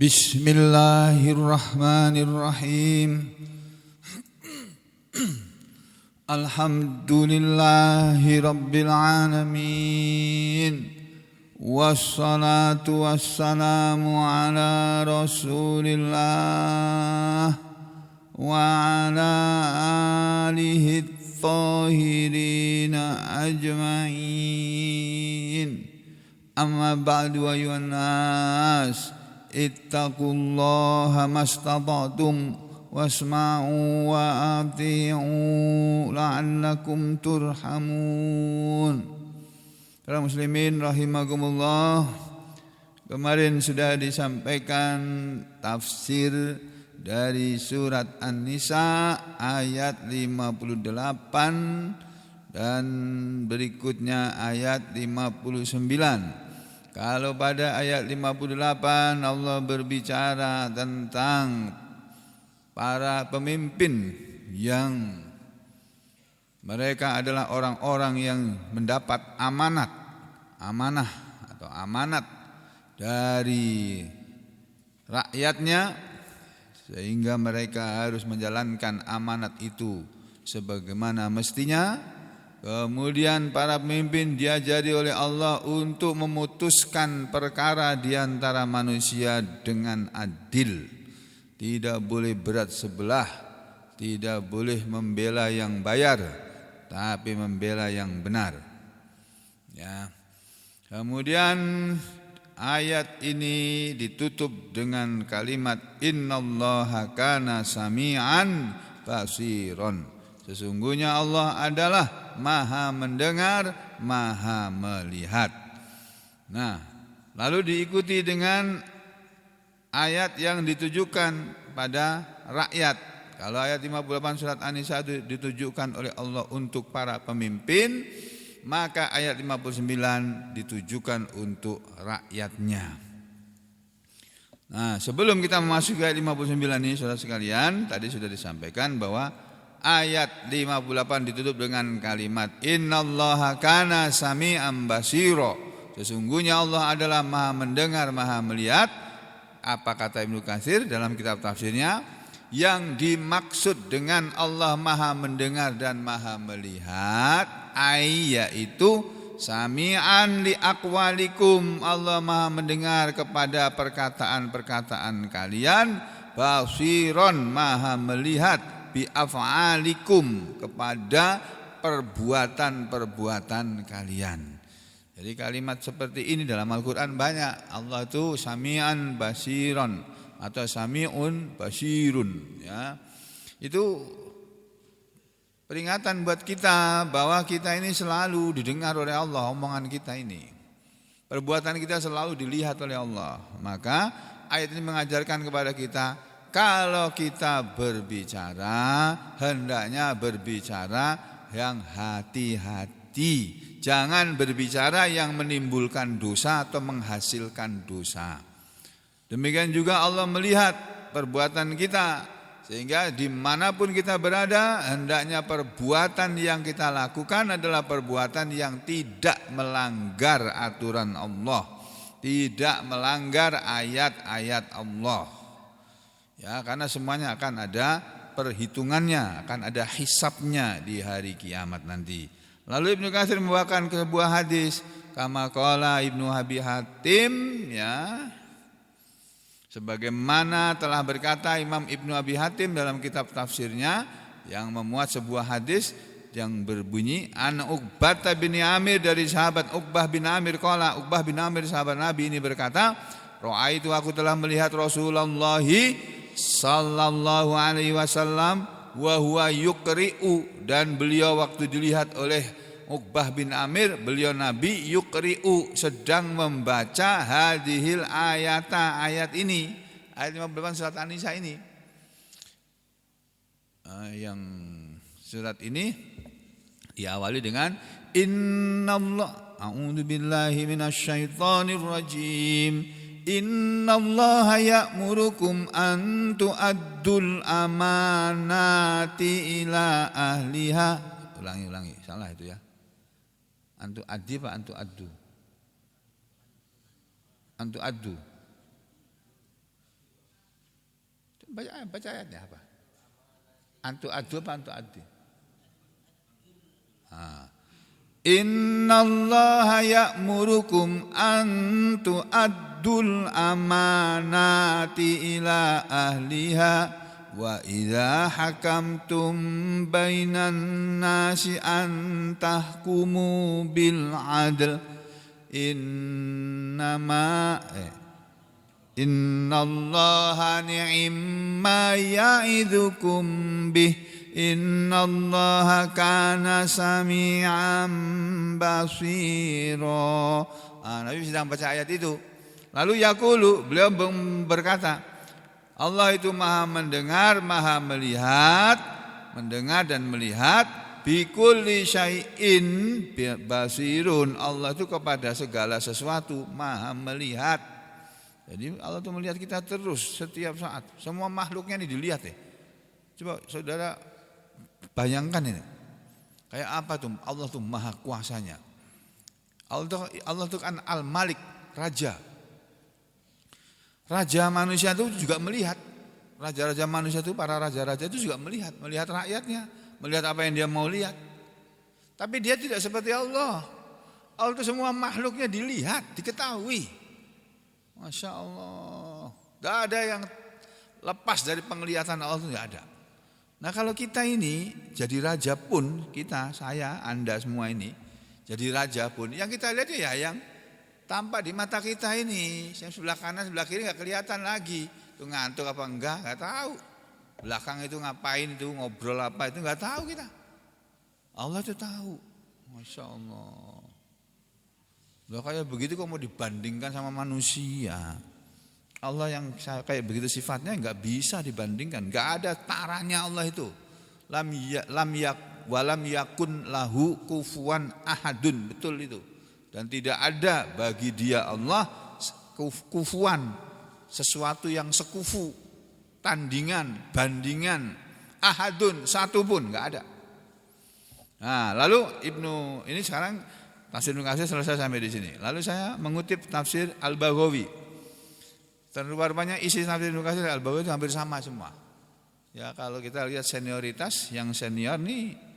Bismillahirrahmanirrahim. Alhamdulillahi rabbil alamin. Wassalatu wassalamu ala Rasulillah wa ala alihi الطاهرين أجمعين. أما بعد أيها الناس اتقوا الله ما استطعتم واسمعوا وأطيعوا لعلكم ترحمون. Para muslimin rahimakumullah, kemarin sudah disampaikan tafsir dari surat An-Nisa ayat 58 dan berikutnya ayat 59. Kalau pada ayat 58 Allah berbicara tentang para pemimpin yang mereka adalah orang-orang yang mendapat amanah dari rakyatnya, sehingga mereka harus menjalankan amanat itu sebagaimana mestinya. Kemudian para pemimpin diajari oleh Allah untuk memutuskan perkara di antara manusia dengan adil. Tidak boleh berat sebelah, tidak boleh membela yang bayar, tapi membela yang benar. Ya. Kemudian ayat ini ditutup dengan kalimat innallaha kana sami'an basiron. Sesungguhnya Allah adalah Maha mendengar, Maha melihat. Nah, lalu diikuti dengan ayat yang ditujukan pada rakyat. Kalau ayat 58 surat An-Nisa ditujukan oleh Allah untuk para pemimpin, maka ayat 59 ditujukan untuk rakyatnya. Nah, sebelum kita memasuki ayat 59 ini, saudara sekalian, tadi sudah disampaikan bahwa ayat 58 ditutup dengan kalimat innallaha kana sami'an basira. Sesungguhnya Allah adalah Maha mendengar, Maha melihat. Apa kata Ibnu Katsir dalam kitab tafsirnya? Yang dimaksud dengan Allah Maha mendengar dan Maha melihat yaitu sami'an li aqwalikum, Allah Maha mendengar kepada perkataan-perkataan kalian, basiron, Maha melihat bi af'alikum, kepada perbuatan-perbuatan kalian. Jadi kalimat seperti ini dalam Al-Qur'an banyak. Allah itu sami'an basiron atau sami'un basirun, ya. Itu peringatan buat kita bahwa kita ini selalu didengar oleh Allah, omongan kita ini. Perbuatan kita selalu dilihat oleh Allah. Maka ayat ini mengajarkan kepada kita, kalau kita berbicara, hendaknya berbicara yang hati-hati. Jangan berbicara yang menimbulkan dosa atau menghasilkan dosa. Demikian juga Allah melihat perbuatan kita, sehingga dimanapun kita berada, hendaknya perbuatan yang kita lakukan adalah perbuatan yang tidak melanggar aturan Allah, tidak melanggar ayat-ayat Allah. Ya, karena semuanya akan ada perhitungannya, akan ada hisabnya di hari kiamat nanti. Lalu Ibnu Katsir membawakan sebuah hadis, kama qala Ibnu Abi Hatim, ya. Sebagaimana telah berkata Imam Ibnu Abi Hatim dalam kitab tafsirnya yang memuat sebuah hadis yang berbunyi an Uqbah bin Amir, dari sahabat Uqbah bin Amir qala, Uqbah bin Amir sahabat Nabi ini berkata, ra'aitu, aku telah melihat Rasulullah sallallahu alaihi wasallam wa huwa yuqri'u, dan beliau waktu dilihat oleh Uqbah bin Amir, beliau Nabi yuqri'u, sedang membaca hadhil ayata, ayat ini, ayat 58 surat An-Nisa ini. Yang surat ini diawali dengan innallah, a'udzubillahi minasyaitonir rajim. Innallaha ya'murukum an tu'addul amanati ila ahliha. Ulangi, salah itu ya. Antu addi apa antu addu? Antu addu. Baca ayatnya apa? Antu adu apa antu adi? Innallaha ya'murukum an tu'addul amanati ila ahliha wa idza hakamtum bainan nasi an tahkumu bil adl innallaha ni'ma ya'idzukum bih innallaha kana sami'an basira. Nabi sedang baca ayat itu. Lalu yaqulu, beliau berkata, Allah itu maha mendengar, maha melihat, mendengar dan melihat, bikulli syai'in basirun. Allah itu kepada segala sesuatu maha melihat. Jadi Allah itu melihat kita terus setiap saat. Semua makhluknya ini dilihat ya. Coba saudara bayangkan ini. Kayak apa tuh Allah tuh maha kuasanya. Allah tuh kan Al-Malik, raja. Raja manusia itu juga melihat. Raja-raja manusia itu, para raja-raja itu juga melihat rakyatnya, melihat apa yang dia mau lihat. Tapi dia tidak seperti Allah. Allah itu semua makhluknya dilihat, diketahui. Masya Allah. Tidak ada yang lepas dari penglihatan Allah itu, tidak ada. Nah kalau kita ini jadi raja pun, kita, saya, Anda semua ini jadi raja pun, yang kita lihat ya yang tampak di mata kita ini, yang sebelah kanan, sebelah kiri nggak kelihatan lagi. Itu ngantuk apa enggak, nggak tahu. Belakang itu ngapain, itu ngobrol apa, itu nggak tahu kita. Allah itu tahu. Masya Allah. Loh kayak begitu kok mau dibandingkan sama manusia. Allah yang kayak begitu sifatnya nggak bisa dibandingkan. Nggak ada taranya Allah itu. Walam yakun lahu kufuwan ahadun. Betul itu. Dan tidak ada bagi dia Allah kufuan, sesuatu yang sekufu, tandingan, bandingan, ahadun, satu pun enggak ada. Nah, lalu ini sekarang tafsir Ibnu Katsir selesai sampai di sini. Lalu saya mengutip tafsir Al-Baghawi. Rupanya isi tafsir Ibnu Katsir Al-Baghawi itu hampir sama semua. Ya, kalau kita lihat senioritas, yang senior nih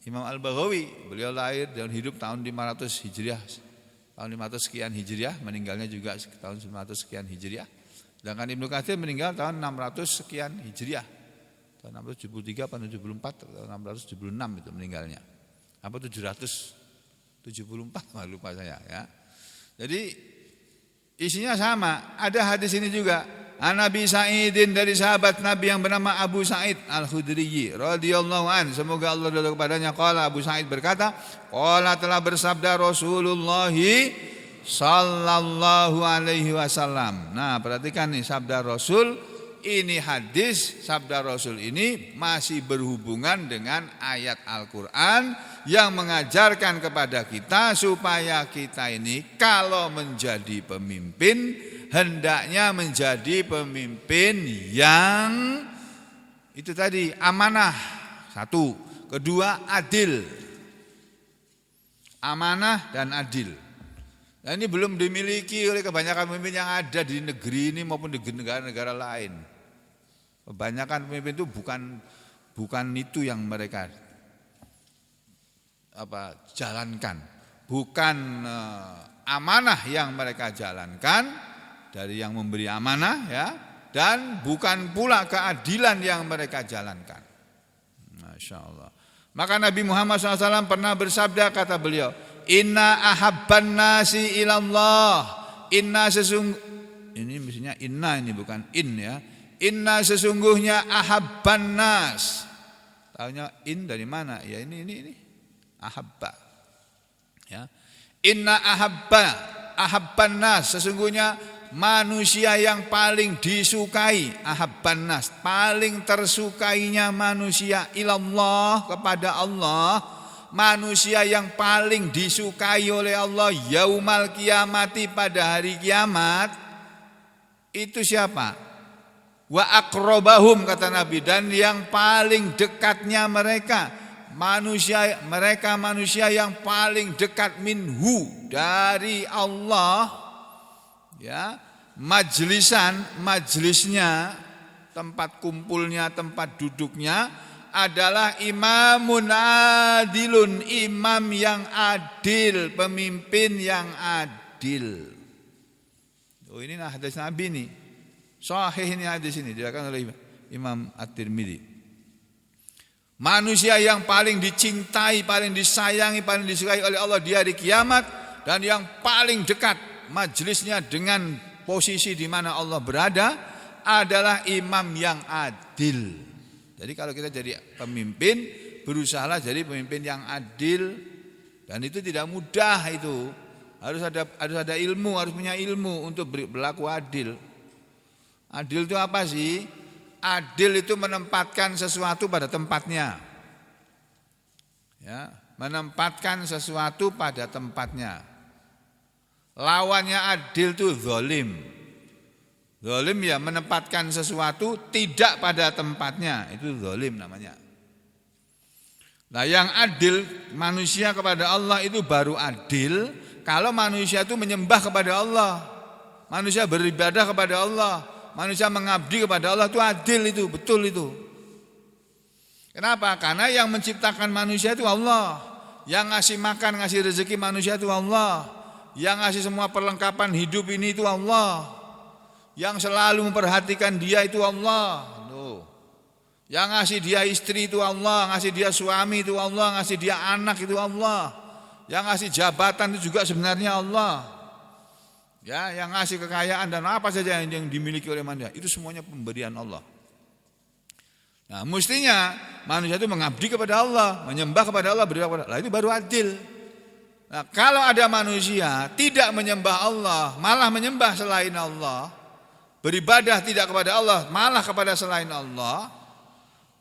Imam Al-Baghawi, beliau lahir dan hidup tahun 500 Hijriah. Tahun 500 sekian Hijriah, meninggalnya juga tahun 900 sekian Hijriah. Sedangkan Ibnu Katsir meninggal tahun 600 sekian Hijriah. Tahun 673 atau 74 atau 676 itu meninggalnya. Apa 774, lupa saya ya. Jadi isinya sama, ada hadis ini juga. Nabi Sa'idin, dari sahabat Nabi yang bernama Abu Sa'id Al-Khudri radhiyallahu an, semoga Allah ridha kepadanya. Qala, Abu Sa'id berkata, qala, telah bersabda Rasulullah sallallahu alaihi wasallam. Nah, perhatikan nih sabda Rasul, ini hadis sabda Rasul ini masih berhubungan dengan ayat Al-Qur'an yang mengajarkan kepada kita supaya kita ini kalau menjadi pemimpin hendaknya menjadi pemimpin yang itu tadi amanah, satu, kedua adil. Amanah dan adil. Nah, ini belum dimiliki oleh kebanyakan pemimpin yang ada di negeri ini maupun di negara-negara lain. Kebanyakan pemimpin itu bukan itu yang mereka jalankan, bukan amanah yang mereka jalankan dari yang memberi amanah ya, dan bukan pula keadilan yang mereka jalankan. Masya Allah. Maka Nabi Muhammad SAW pernah bersabda, kata beliau, inna ahabban nasi ilallah, inna ini mestinya inna, ini bukan in ya. Inna sesungguhnya ahabban nas. Taunya in dari mana? Ya ini ahabba. Ya. Inna ahabban nas, sesungguhnya manusia yang paling disukai, ahabban nas, paling tersukainya manusia ilallah, kepada Allah, manusia yang paling disukai oleh Allah yaumal kiamati, pada hari kiamat, itu siapa? Wa aqrabahum, kata Nabi, dan yang paling dekatnya mereka, manusia yang paling dekat minhu, dari Allah, ya, majlisnya tempat kumpulnya, tempat duduknya adalah imamun adilun, imam yang adil, pemimpin yang adil. Oh, ini hadis Nabi nih. Sahih ini hadis ini diriwayatkan oleh Imam At-Tirmidzi. Manusia yang paling dicintai, paling disayangi, paling disukai oleh Allah di hari kiamat dan yang paling dekat majelisnya dengan posisi di mana Allah berada adalah imam yang adil. Jadi kalau kita jadi pemimpin, berusahalah jadi pemimpin yang adil, dan itu tidak mudah itu. Harus ada ilmu, harus punya ilmu untuk berlaku adil. Adil itu apa sih? Adil itu menempatkan sesuatu pada tempatnya. Ya, menempatkan sesuatu pada tempatnya. Lawannya adil itu zalim. Zalim ya menempatkan sesuatu tidak pada tempatnya, itu zalim namanya. Nah, yang adil manusia kepada Allah itu baru adil kalau manusia itu menyembah kepada Allah. Manusia beribadah kepada Allah, manusia mengabdi kepada Allah, itu adil, itu betul itu. Kenapa? Karena yang menciptakan manusia itu Allah, yang ngasih makan, ngasih rezeki manusia itu Allah, yang ngasih semua perlengkapan hidup ini itu Allah, yang selalu memperhatikan dia itu Allah. Yang ngasih dia istri itu Allah, ngasih dia suami itu Allah, ngasih dia anak itu Allah, yang ngasih jabatan itu juga sebenarnya Allah. Ya, yang ngasih kekayaan dan apa saja yang dimiliki oleh manusia itu semuanya pemberian Allah. Nah, mestinya manusia itu mengabdi kepada Allah, menyembah kepada Allah, beribadah kepada Allah. Itu baru adil. Nah, kalau ada manusia tidak menyembah Allah, malah menyembah selain Allah, beribadah tidak kepada Allah, malah kepada selain Allah,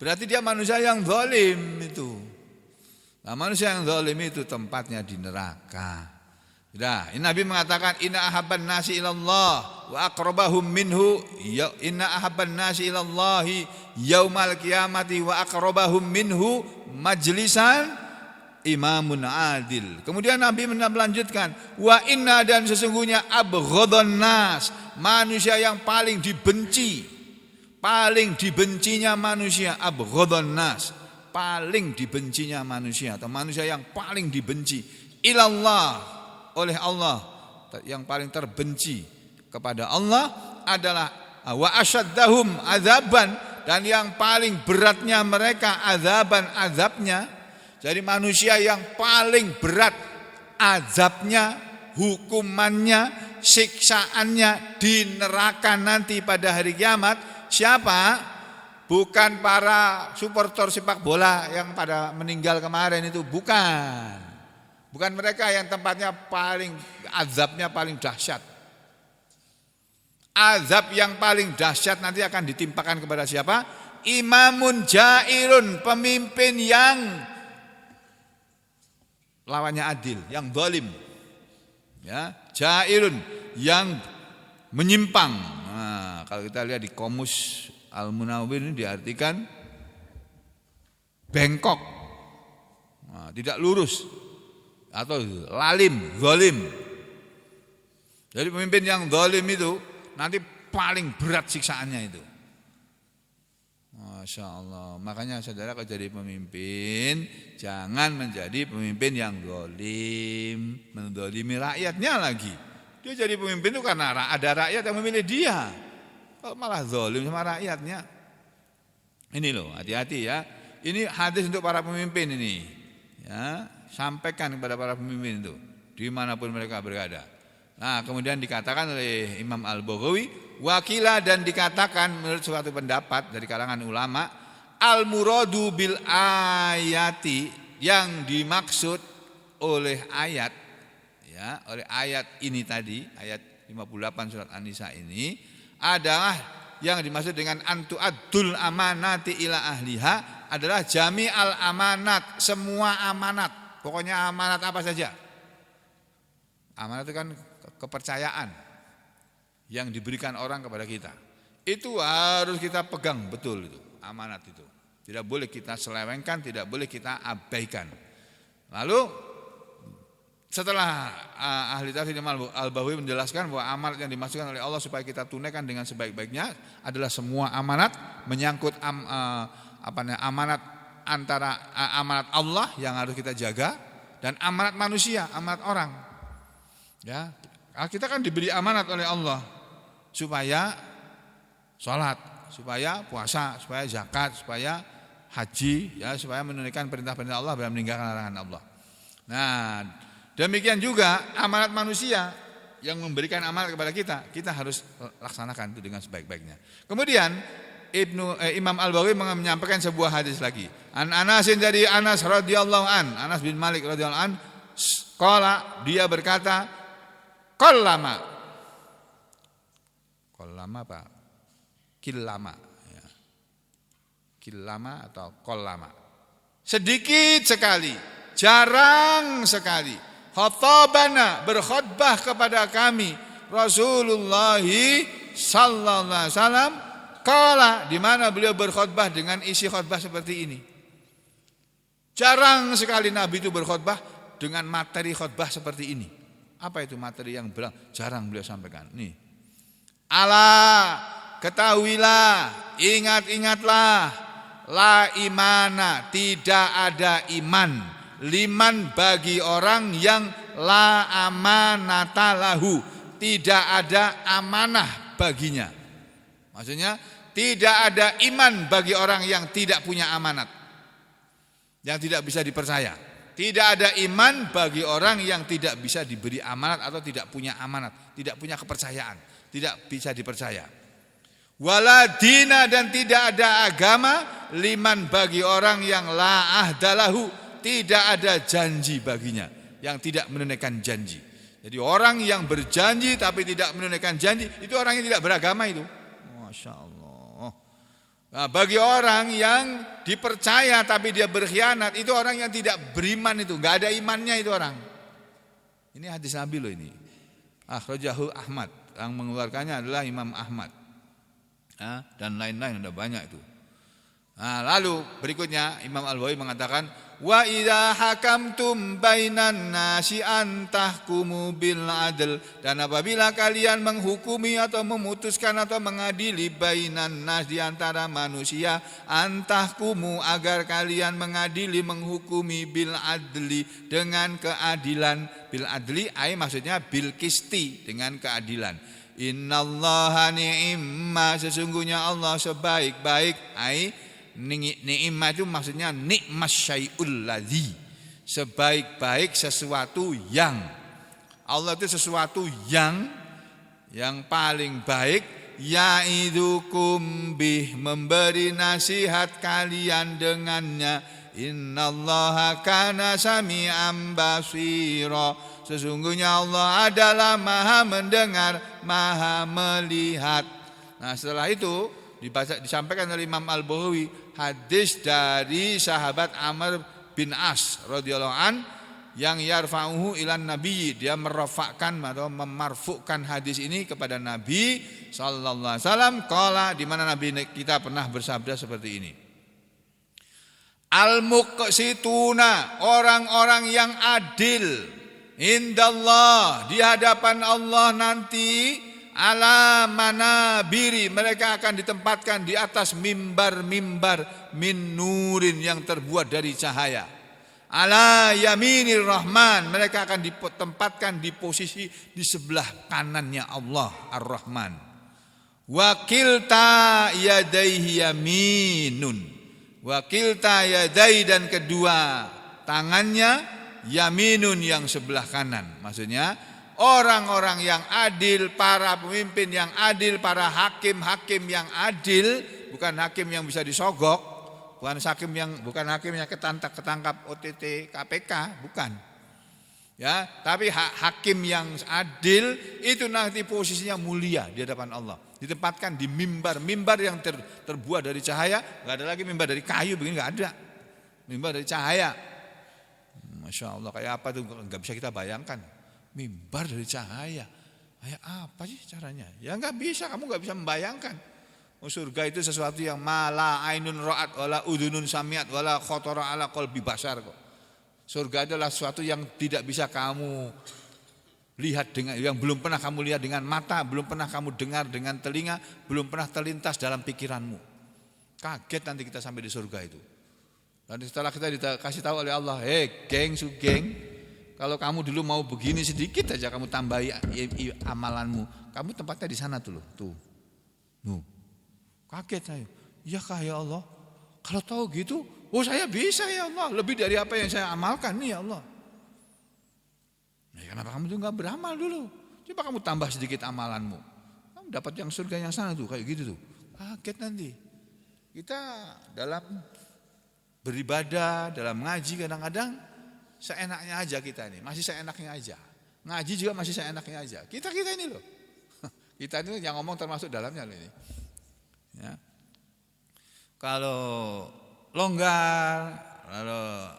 berarti dia manusia yang zalim itu. Nah, manusia yang zalim itu tempatnya di neraka. Nah, ini Nabi mengatakan inna ahabban nasi ilallah wa aqrabahum minhu, inna ahabban nasi ilallahi yaumal qiyamati wa aqrabahum minhu majlisan imamun adil. Kemudian Nabi melanjutkan wa inna, dan sesungguhnya abghadhan nas, manusia yang paling dibenci, paling dibencinya manusia, abghadhan nas, paling dibencinya manusia atau manusia yang paling dibenci ilallah, oleh Allah, yang paling terbenci kepada Allah adalah wa asyaddahum azaban, dan yang paling beratnya mereka azaban, azabnya. Jadi manusia yang paling berat azabnya, hukumannya, siksaannya di neraka nanti pada hari kiamat siapa? Bukan para supporter sepak bola yang pada meninggal kemarin itu, bukan. Bukan mereka yang tempatnya paling, azabnya paling dahsyat. Azab yang paling dahsyat nanti akan ditimpakan kepada siapa? Imamun jairun, pemimpin yang lawannya adil, yang zalim. Ya, jairun, yang menyimpang. Nah, kalau kita lihat di Qomus Al-Munawwir ini diartikan bengkok. Nah, tidak lurus. Atau lalim, zalim. Jadi pemimpin yang zalim itu nanti paling berat siksaannya itu. Masya Allah. Makanya saudara kalau jadi pemimpin, jangan menjadi pemimpin yang zalim, menzalimi rakyatnya lagi. Dia jadi pemimpin itu karena ada rakyat yang memilih dia. Kalau malah zalim sama rakyatnya. Ini loh, hati-hati ya. Ini hadis untuk para pemimpin ini. Ya, sampaikan kepada para pemimpin itu dimanapun mereka berada. Nah, kemudian dikatakan oleh Imam Al-Baghawi, wakila, dan dikatakan menurut suatu pendapat dari kalangan ulama, al-muradu bil ayati, yang dimaksud oleh ayat, ya, oleh ayat ini tadi, ayat 58 surat An-Nisa ini adalah yang dimaksud dengan antu adul amanati ila ahliha adalah jami al amanat, semua amanat. Pokoknya amanat apa saja. Amanat itu kan kepercayaan yang diberikan orang kepada kita. Itu harus kita pegang betul itu, amanat itu. Tidak boleh kita selewengkan, tidak boleh kita abaikan. Lalu setelah ahli tafsir Imam Al-Baghawi menjelaskan bahwa amanat yang dimasukkan oleh Allah supaya kita tunaikan dengan sebaik-baiknya adalah semua amanat menyangkut amanat antara amanat Allah yang harus kita jaga dan amanat manusia, amanat orang. Ya, kita kan diberi amanat oleh Allah supaya sholat, supaya puasa, supaya zakat, supaya haji, ya, supaya menunaikan perintah-perintah Allah dan meninggalkan larangan Allah. Nah, demikian juga amanat manusia yang memberikan amanat kepada kita harus laksanakan itu dengan sebaik-baiknya. Kemudian Imam Al-Baghawi menyampaikan sebuah hadis lagi. An Anasin dari Anas radhiyallahu an, Anas bin Malik radhiyallahu an, qala, dia berkata, qallama apa? Killama, ya. Killama atau qallama. Sedikit sekali, jarang sekali. Khatabana, berkhutbah kepada kami Rasulullah sallallahu alaihi wasallam, qala, di mana beliau berkhutbah dengan isi khutbah seperti ini. Jarang sekali Nabi itu berkhutbah dengan materi khutbah seperti ini. Apa itu materi yang jarang beliau sampaikan? Nih. Ala, ketahuilah, ingat-ingatlah, la imana, tidak ada iman, liman bagi orang yang la amanata lahu, tidak ada amanah baginya. Maksudnya tidak ada iman bagi orang yang tidak punya amanat, yang tidak bisa dipercaya. Tidak ada iman bagi orang yang tidak bisa diberi amanat atau tidak punya amanat, tidak punya kepercayaan, tidak bisa dipercaya. Waladina, dan tidak ada agama liman bagi orang yang la ahdalahu, tidak ada janji baginya, yang tidak menunaikan janji. Jadi orang yang berjanji tapi tidak menunaikan janji, itu orang yang tidak beragama itu. Masya Allah. Nah, bagi orang yang dipercaya tapi dia berkhianat, itu orang yang tidak beriman, itu nggak ada imannya itu orang. Ini hadis Nabi loh ini. Akhrajahu Ahmad, yang mengeluarkannya adalah Imam Ahmad. Dan lain-lain ada banyak itu. Nah, lalu berikutnya Imam Al-Baghawi mengatakan, wa idza hakamtum bainan nasi antahkumu bil adl, dan apabila kalian menghukumi atau memutuskan atau mengadili bainan nas, di antara manusia, antahkumu, agar kalian mengadili menghukumi bil adli, dengan keadilan. Bil adli ai maksudnya bil qisti, dengan keadilan. Innallaha ni'ma, sesungguhnya Allah sebaik-baik, ai ni'mah itu maksudnya nikmas syai'ul ladzi, sebaik-baik sesuatu yang. Allah itu sesuatu yang paling baik. Ya'idukum bih, memberi nasihat kalian dengannya. Innallaha kana sami'an basira, sesungguhnya Allah adalah maha mendengar, maha melihat. Nah, setelah itu disampaikan oleh Imam Al-Baghawi hadis dari sahabat Amr bin As radhiyallahu an, yang yarfa'uhu ilan nabi, dia merafakkan atau memarfukkan hadis ini kepada Nabi sallallahu alaihi wasallam. Qala, di mana Nabi kita pernah bersabda seperti ini. Al-muqsituna, orang-orang yang adil, indallah, di hadapan Allah nanti, ala manabiri, mereka akan ditempatkan di atas mimbar-mimbar min nurin, yang terbuat dari cahaya. Ala yaminir rahman, mereka akan ditempatkan di posisi di sebelah kanannya Allah ar-Rahman. Wakilta yadaihi yaminun, wakilta yadai, dan kedua tangannya yaminun, yang sebelah kanan. Maksudnya orang-orang yang adil, para pemimpin yang adil, para hakim-hakim yang adil, bukan hakim yang bisa disogok, bukan hakim yang ketangkap OTT KPK, bukan. Ya, tapi hakim yang adil itu nanti posisinya mulia di hadapan Allah. Ditempatkan di mimbar yang terbuat dari cahaya, enggak ada lagi mimbar dari kayu begini, enggak ada. Mimbar dari cahaya. Masya Allah, kayak apa tuh, enggak bisa kita bayangkan. Mimbar dari cahaya, kayak apa sih caranya? Ya enggak bisa, kamu enggak bisa membayangkan. Surga itu sesuatu yang mala ainun ra'at wala udhunun samiat wala khotara ala qalbi basar kok. Surga adalah sesuatu yang tidak bisa kamu lihat dengan, yang belum pernah kamu lihat dengan mata, belum pernah kamu dengar dengan telinga, belum pernah terlintas dalam pikiranmu. Kaget nanti kita sampai di surga itu. Dan setelah kita dikasih tahu oleh Allah, geng, kalau kamu dulu mau begini sedikit aja kamu tambahi amalanmu, kamu tempatnya di sana tuh loh, tuh. Kaget saya. Iya kah ya Allah? Kalau tahu gitu, saya bisa ya Allah, lebih dari apa yang saya amalkan nih ya Allah. Nah, kenapa kamu tuh nggak beramal dulu? Coba kamu tambah sedikit amalanmu, kamu dapat yang surga yang sana tuh, kayak gitu tuh. Kaget nanti. Kita dalam beribadah, dalam ngaji kadang-kadang seenaknya aja kita ini, masih seenaknya aja. Ngaji juga masih seenaknya aja. Kita ini loh. Kita ini yang ngomong termasuk dalamnya loh ini. Ya. Kalau longgar, kalau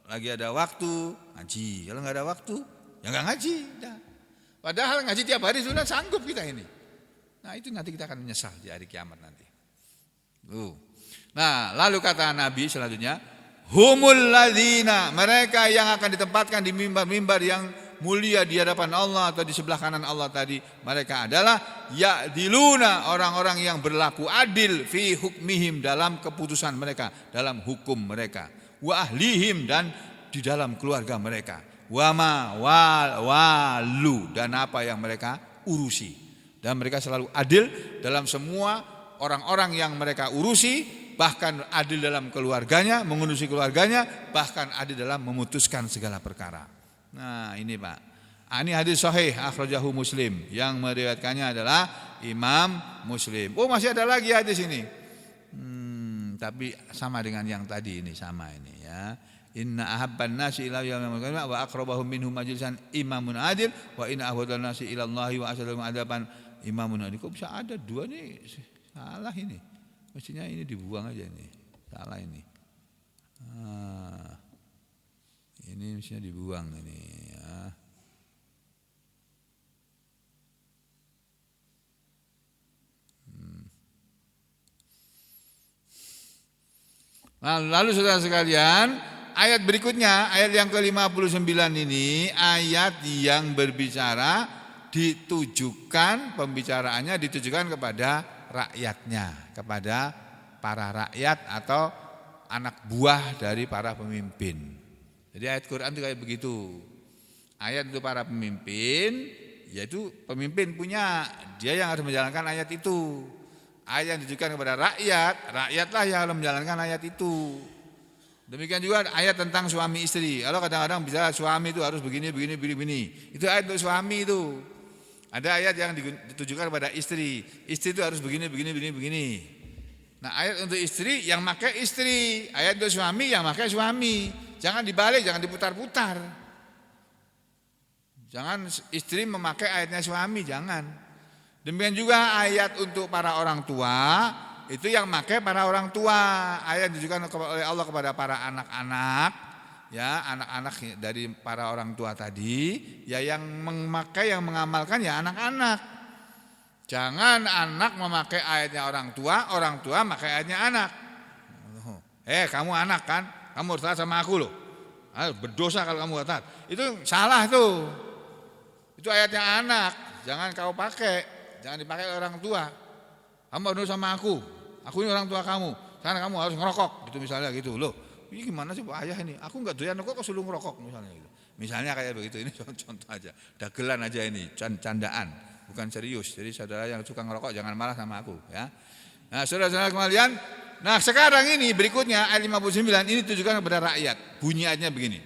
lagi ada waktu ngaji, kalau nggak ada waktu ya nggak ngaji. Nah. Padahal ngaji tiap hari sudah sanggup kita ini. Nah itu nanti kita akan menyesal di hari kiamat nanti. Nah lalu kata Nabi selanjutnya, humul ladzina, mereka yang akan ditempatkan di mimbar-mimbar yang mulia di hadapan Allah atau di sebelah kanan Allah tadi, mereka adalah ya'diluna, orang-orang yang berlaku adil fi hukmihim, dalam keputusan mereka, dalam hukum mereka, wa ahlihim, dan di dalam keluarga mereka, wa ma walu, dan apa yang mereka urusi. Dan mereka selalu adil dalam semua orang-orang yang mereka urusi, bahkan adil dalam keluarganya, mengurusi keluarganya, bahkan adil dalam memutuskan segala perkara. Nah ini Pak, ini hadis sahih akhrajahu Muslim, yang meriwayatkannya adalah Imam Muslim. Masih ada lagi hadis ini, tapi sama dengan yang tadi ini, sama ini ya. Inna ahabban nasi ila yaumil qiyamah wa aqrabahum minhum majlisan imamun adil wa inna ahwadan nasi ila Allahi wa asyadahum adaban imamun adil. Kok bisa ada dua nih? Salah ini. Mestinya ini dibuang aja ini. Salah ini. Ini mestinya dibuang ini ya. Nah, lalu saudara sekalian, ayat berikutnya, ayat yang ke-59 ini, ayat yang berbicara pembicaraannya ditujukan kepada rakyatnya, kepada para rakyat atau anak buah dari para pemimpin. Jadi ayat Quran itu kayak begitu. Ayat untuk para pemimpin, yaitu pemimpin punya, dia yang harus menjalankan ayat itu. Ayat yang ditujukan kepada rakyat, rakyatlah yang harus menjalankan ayat itu. Demikian juga ayat tentang suami istri. Kalau kadang-kadang bicara suami itu harus begini. Itu ayat untuk suami itu. Ada ayat yang ditujukan kepada istri. Istri itu harus begini. Nah ayat untuk istri yang pakai istri, ayat untuk suami yang pakai suami. Jangan dibalik, jangan diputar-putar. Jangan istri memakai ayatnya suami, jangan. Demikian juga ayat untuk para orang tua, itu yang pakai para orang tua. Ayat ditujukan oleh Allah kepada para anak-anak, ya anak-anak dari para orang tua tadi, ya yang memakai, yang mengamalkan ya anak-anak. Jangan anak memakai ayatnya orang tua memakai ayatnya anak. Kamu anak kan? Kamu harus taat sama aku loh. Berdosa kalau kamu taat. Itu salah tuh. Itu ayatnya anak. Jangan kau pakai. Jangan dipakai oleh orang tua. Kamu harus sama aku. Aku ini orang tua kamu. Karena kamu harus ngerokok. Itu misalnya gitu loh. Ini gimana sih Pak Ayah ini? Aku nggak doyan rokok kok suruh ngerokok misalnya gitu. Misalnya kayak begitu. Ini contoh aja. Dagelan aja ini. Candaan. Bukan serius. Jadi saudara yang suka ngerokok jangan marah sama aku ya. Nah saudara-saudara kalian, nah sekarang ini berikutnya ayat 59 ini tujukan kepada rakyat. Bunyi ayatnya begini.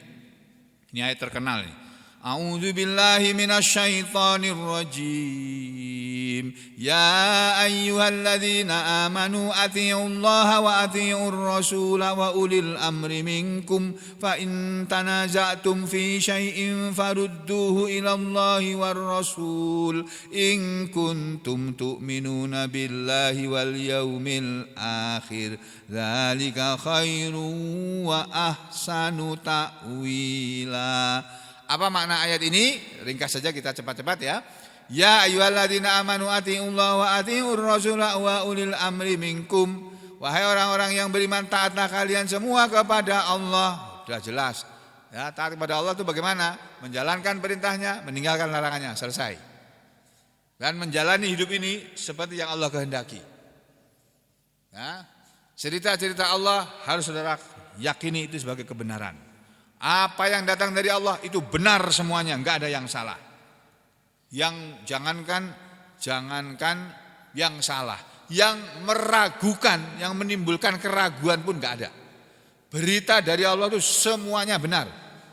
Ini ayat terkenal nih. A'udzu billahi minasyaitonir rajim. Ya ayyuhalladzina amanu athi'ullaha wa athi'ur rasula wa ulil amri minkum fa in tanaza'tum fi syai'in farudduhu ila Allahi war rasul in kuntum tu'minuna billahi wal yaumil akhir dzalika khairun wa ahsanu ta'wila. Apa makna ayat ini? Ringkas saja kita cepat-cepat ya. Ya ayyuhalladzina amanu athi'ullaha wa athi'ur rasula wa ulil amri minkum. Wahai orang-orang yang beriman, taatlah kalian semua kepada Allah. Sudah jelas. Ya, taat kepada Allah itu bagaimana? Menjalankan perintahnya, meninggalkan larangannya, selesai. Dan menjalani hidup ini seperti yang Allah kehendaki. Ya, cerita-cerita Allah harus saudara yakini itu sebagai kebenaran. Apa yang datang dari Allah itu benar semuanya, enggak ada yang salah. Yang jangankan yang salah, yang meragukan, yang menimbulkan keraguan pun enggak ada. Berita dari Allah itu semuanya benar.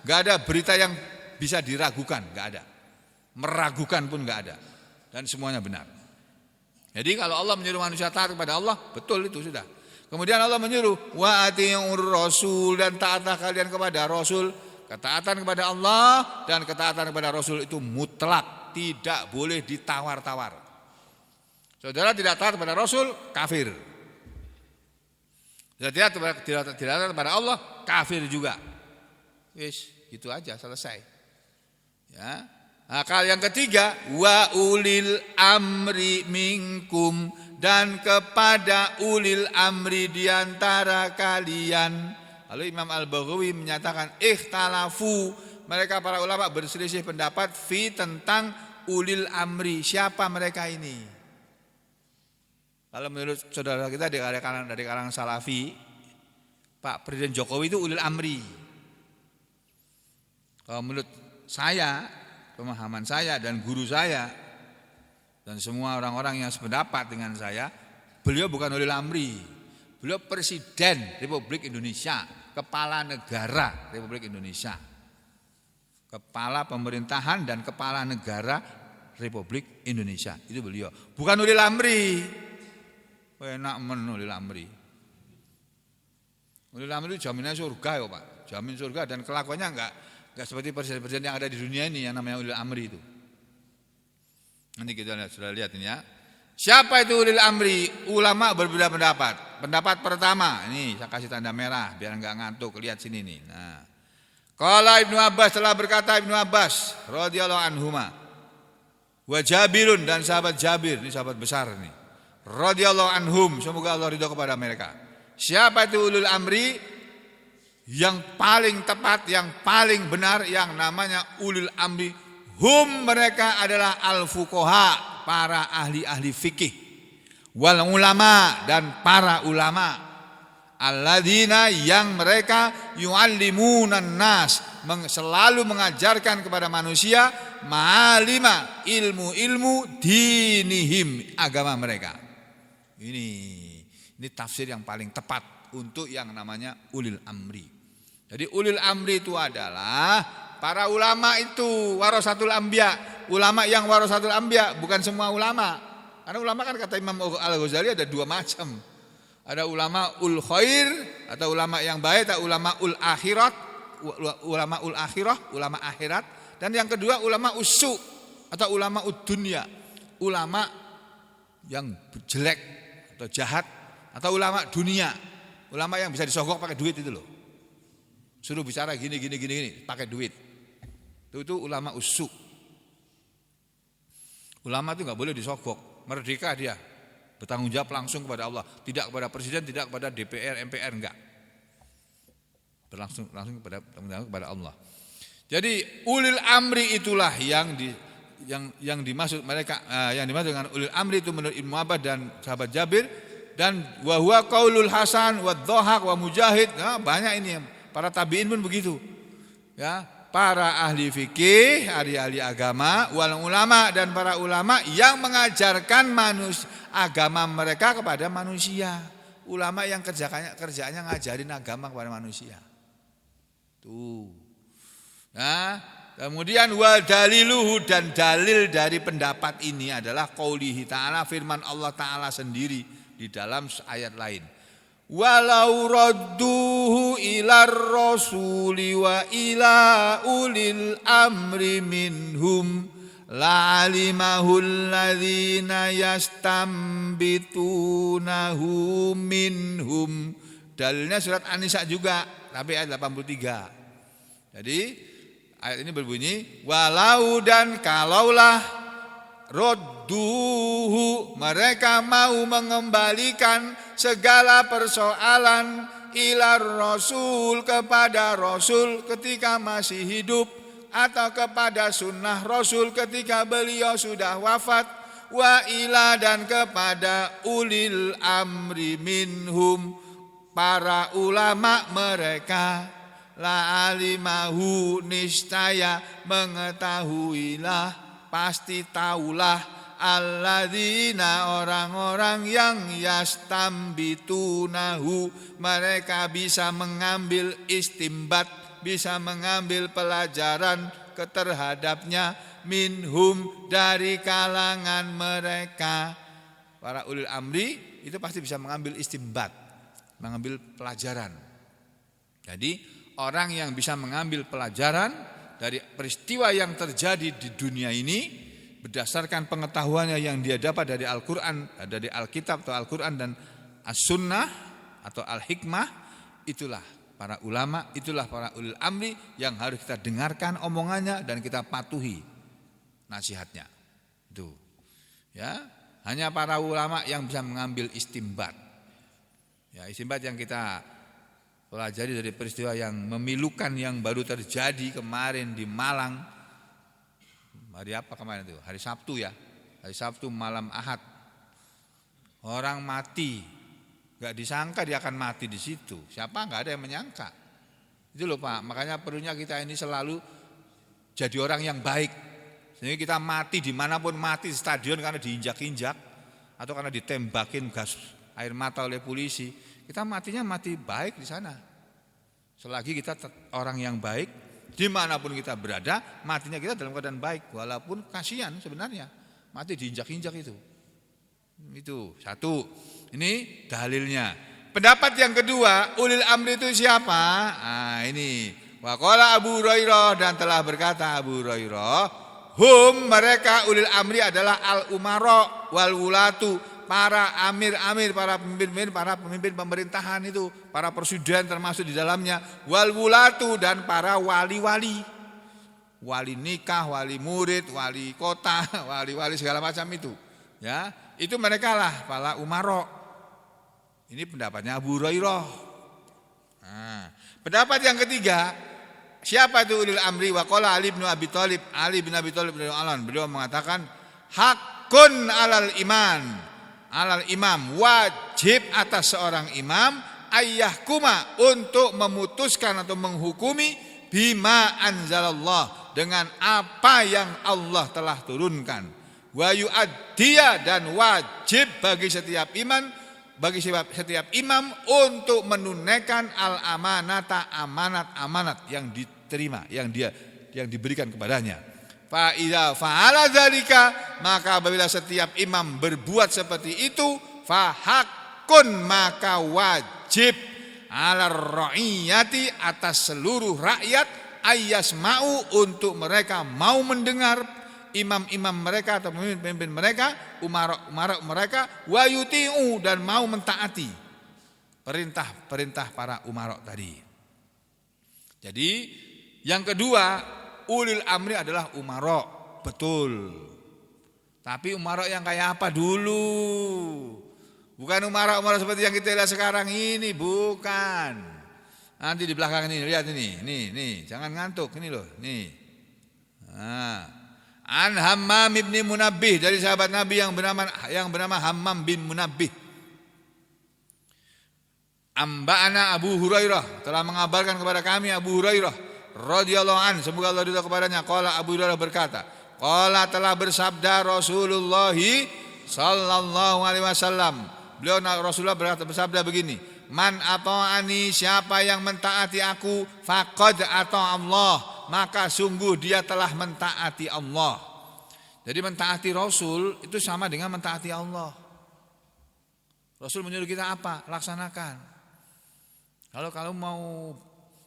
Enggak ada berita yang bisa diragukan, enggak ada. Meragukan pun enggak ada. Dan semuanya benar. Jadi kalau Allah menyuruh manusia taat kepada Allah, betul itu sudah. Kemudian Allah menyuruh wa atiur rasul, dan taatlah kalian kepada Rasul. Ketaatan kepada Allah dan ketaatan kepada Rasul itu mutlak, tidak boleh ditawar-tawar. Saudara tidak taat kepada Rasul, kafir. Tidak taat kepada Allah, kafir juga. Wis, gitu aja, selesai. Ya. Akal yang ketiga, wa ulil amri minkum, dan kepada ulil amri diantara kalian. Lalu Imam Al-Baghawi menyatakan ikhtalafu, mereka para ulama berselisih pendapat fi tentang ulil amri, siapa mereka ini? Kalau menurut saudara kita dari kalangan Salafi, Pak Presiden Jokowi itu ulil amri. Kalau menurut saya, pemahaman saya dan guru saya dan semua orang-orang yang sependapat dengan saya, beliau bukan ulil amri. Beliau Presiden Republik Indonesia, kepala negara Republik Indonesia. Kepala pemerintahan dan kepala negara Republik Indonesia. Itu beliau. Bukan ulil amri. Enak ulil amri. Ulil amri itu jaminannya surga ya Pak. Jamin surga dan kelakuannya enggak seperti presiden-presiden yang ada di dunia ini yang namanya ulil amri itu. Nanti kita sudah lihat ini ya. Siapa itu ulil amri? Ulama berbeda pendapat. Pendapat pertama, ini saya kasih tanda merah biar enggak ngantuk, lihat sini nih. Nah. Qala Ibnu Abbas, telah berkata Ibnu Abbas radhiyallahu anhuma. Wa Jabirun, dan sahabat Jabir, ini sahabat besar nih. Radhiyallahu anhum, semoga Allah ridha kepada mereka. Siapa itu ulul amri? Yang paling tepat, yang paling benar, yang namanya ulul amri, hum, mereka adalah al-fuqaha, para ahli-ahli fikih, wal ulama, dan para ulama, alladzina, yang mereka yu'allimunan nas, selalu mengajarkan kepada manusia ma'alima, ilmu-ilmu dinihim, agama mereka. Ini tafsir yang paling tepat untuk yang namanya ulil amri. Jadi ulil amri itu adalah para ulama itu warasatul anbiya, ulama yang warasatul anbiya, bukan semua ulama. Karena ulama kan kata Imam Al-Ghazali ada dua macam. Ada ulama ul khair atau ulama yang baik, atau ulama ul akhirat, ulama ul akhirah, ulama akhirat, dan yang kedua ulama usu atau ulama ud dunya, ulama yang jelek atau jahat, atau ulama dunia, ulama yang bisa disogok pakai duit itu loh. Suruh bicara gini pakai duit. Itu ulama usu. Ulama itu enggak boleh disogok, merdeka dia. Bertanggung jawab langsung kepada Allah, tidak kepada presiden, tidak kepada DPR, MPR, enggak. Langsung kepada Allah. Jadi ulil amri itulah yang dimaksud mereka, yang dimaksud dengan ulil amri itu menurut Ibnu Abbas dan sahabat Jabir, dan wa huwa qaulul Hasan wa Dhahak wa Mujahid. Nah, banyak ini para tabi'in pun begitu. Ya, para ahli fikih, ahli agama, wal ulama, dan para ulama yang mengajarkan agama mereka kepada manusia. Ulama yang kerjaannya ngajarin agama kepada manusia. Tuh. Nah, kemudian wa daliluhu, dan dalil dari pendapat ini adalah qaulihi ta'ala, firman Allah Ta'ala sendiri di dalam ayat lain. Walau radduhu ilar rasuli wa ila ulil amri minhum la'alimahul ladzina yastambitunahu minhum. Dalilnya surat An-Nisa juga, tapi ayat 83. Jadi ayat ini berbunyi walau, dan kalaulah, radduhu, mereka mau mengembalikan segala persoalan ilar rasul, kepada rasul ketika masih hidup, atau kepada sunnah rasul ketika beliau sudah wafat, wa ila, dan kepada ulil amri minhum, para ulama mereka, la alimahu, niscaya mengetahuilah, pasti taulah, alladzina, orang-orang yang yastambitunahu, mereka bisa mengambil istimbat, bisa mengambil pelajaran terhadapnya, minhum, dari kalangan mereka. Para ulil amri itu pasti bisa mengambil istimbat, mengambil pelajaran. Jadi orang yang bisa mengambil pelajaran dari peristiwa yang terjadi di dunia ini berdasarkan pengetahuannya yang dia dapat dari Al-Quran, dari Alkitab atau Al-Quran dan As-Sunnah atau Al-Hikmah, itulah para ulama, itulah para ulil amri yang harus kita dengarkan omongannya dan kita patuhi nasihatnya. Itu. Ya, hanya para ulama yang bisa mengambil istimbat. Ya, istimbat yang kita pelajari dari peristiwa yang memilukan yang baru terjadi kemarin di Malang. Hari apa kemarin itu? Hari Sabtu ya. Hari Sabtu malam Ahad. Orang mati. Enggak disangka dia akan mati di situ. Siapa? Enggak ada yang menyangka. Itu loh Pak. Makanya perlunya kita ini selalu jadi orang yang baik. Sehingga kita mati dimanapun, mati di stadion karena diinjak-injak atau karena ditembakin gas air mata oleh polisi. Kita matinya mati baik di sana. Selagi kita orang yang baik, dimanapun kita berada, matinya kita dalam keadaan baik. Walaupun kasihan sebenarnya, mati diinjak-injak itu. Itu satu. Ini dalilnya. Pendapat yang kedua, ulil amri itu siapa? Nah ini. Wa qala Abu Hurairah, dan telah berkata Abu Hurairah, hum, mereka ulil amri adalah al-umara wal wulatu, para amir-amir, para pemimpin pemerintahan itu, para presiden termasuk di dalamnya, wal wulatu, dan para wali-wali, wali nikah, wali murid, wali kota, wali-wali segala macam itu. Ya, itu mereka lah para umara. Ini pendapatnya Abu Hurairah. Nah, pendapat yang ketiga, siapa itu ulil amri? Wa qala Ali bin Abi Thalib, Ali bin Abi Thalib radhiyallahu anhu, beliau mengatakan, hakun alal iman, alal imam, wajib atas seorang imam, ayyahkuma, untuk memutuskan atau menghukumi, bima anzalallah, dengan apa yang Allah telah turunkan, wa yu'addiya, dan wajib bagi setiap imam, bagi setiap imam untuk menunaikan al-amanata, amanat-amanat yang diterima, yang diberikan kepadanya. Fa idza fa'ala dzalika, maka apabila setiap imam berbuat seperti itu, fa haqqun, maka wajib, ala ra'iyati, atas seluruh rakyat, ayyasma'u, untuk mereka mau mendengar imam-imam mereka atau pemimpin mereka, umara mereka, wa yuti'u, dan mau mentaati perintah-perintah para umara tadi. Jadi yang kedua, ulil amri adalah umara, betul. Tapi umara yang kayak apa dulu? Bukan umara-umara seperti yang kita lihat sekarang ini, bukan. Nanti di belakang ini, lihat ini, nih, jangan ngantuk, ini loh, nih. Nah, An Hammam bin Munabbih, dari sahabat Nabi yang bernama Hammam bin Munabbih. Amba'ana Abu Hurairah, telah mengabarkan kepada kami Abu Hurairah radhiyallahu an, semoga Allah ridha kepadanya. Qala Abu Hurairah berkata, qala, telah bersabda Rasulullah sallallahu alaihi wasallam, beliau Rasulullah bersabda begini, man ata'ani, siapa yang mentaati aku, faqad ata Allah, maka sungguh dia telah mentaati Allah. Jadi mentaati Rasul itu sama dengan mentaati Allah. Rasul menyuruh kita apa? Laksanakan. Kalau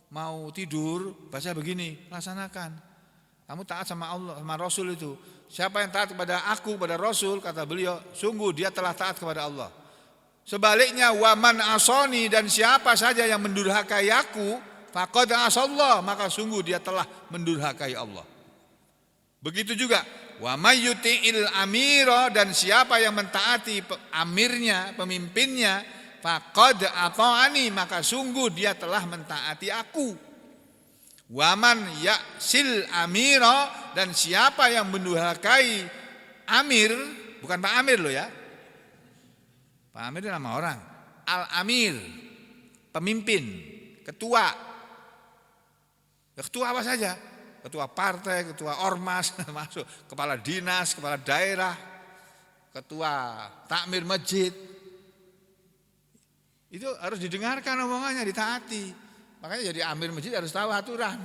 mau tidur, baca begini, laksanakan. Kamu taat sama Allah, sama Rasul itu. Siapa yang taat kepada aku, kepada Rasul, kata beliau, sungguh dia telah taat kepada Allah. Sebaliknya, waman asoni, dan siapa saja yang mendurhakai aku, faqad asallah, maka sungguh dia telah mendurhakai Allah. Begitu juga, wa may yuti'il amira, dan siapa yang mentaati amirnya, pemimpinnya, faqad ata'ani, maka sungguh dia telah mentaati aku. Waman ya'sil amira, dan siapa yang mendurhakai amir, bukan Pak Amir loh ya. Pak Amir itu nama orang. Al-Amir, pemimpin, ketua. Ya, ketua apa saja? Ketua partai, ketua ormas, masuk kepala dinas, kepala daerah, ketua takmir masjid. Itu harus didengarkan omongannya, ditaati. Makanya jadi amir masjid harus tahu aturan.